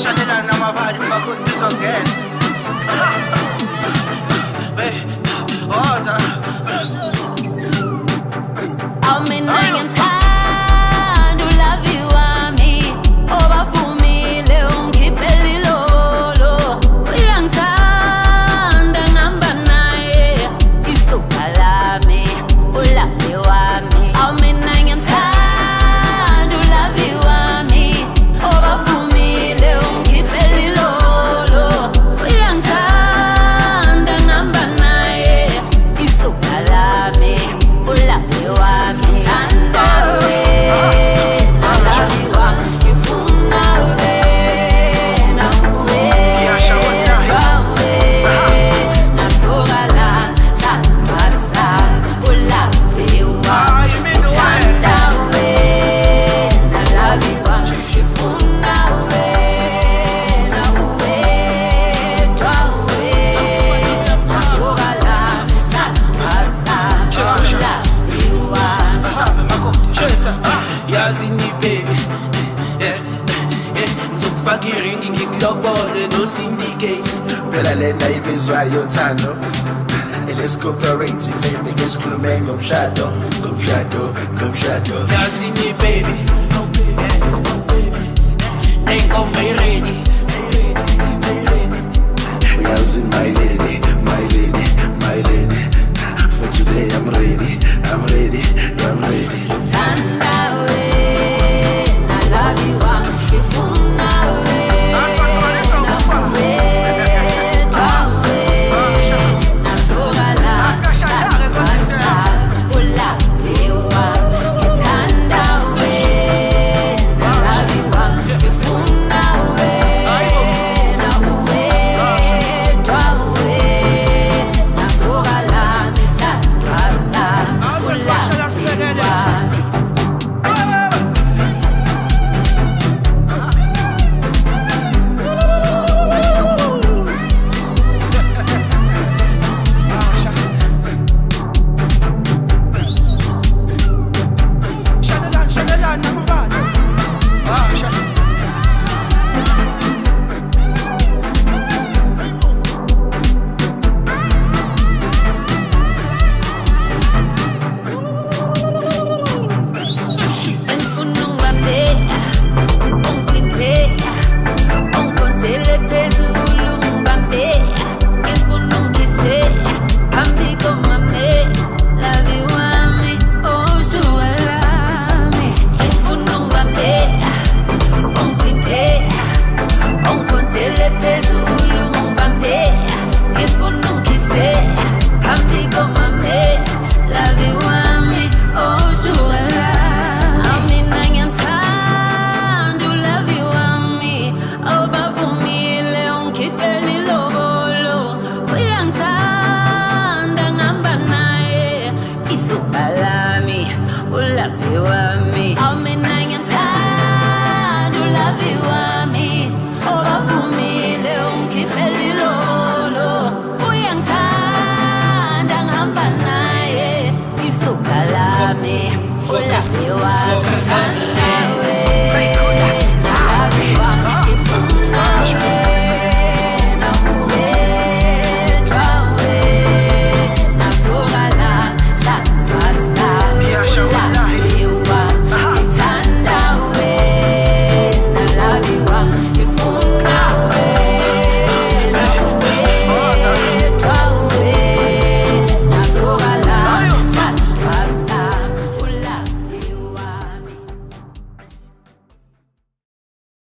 Shanela na mabali makundi zongena. Oza. Mina ngiyamthanda ulavi wami obavumile ungiphelile lolo uyangithanda ngihamba naye isoka lami ulavi wami mina ngiyamthanda ulavi wami obavumile ungiphelile lolo uyangithanda ngihamba naye isoka lami ulavi wami Yazini baby, ngizokufaka iringi ngikulogbole no syndicate. Phela lena ibizwa yothando. Let's cooperate, baby, ngesikhulume ngomshado. Yazini baby, oh baby, nenkomo ready. Yazi my lady. For today I'm ready. Focus.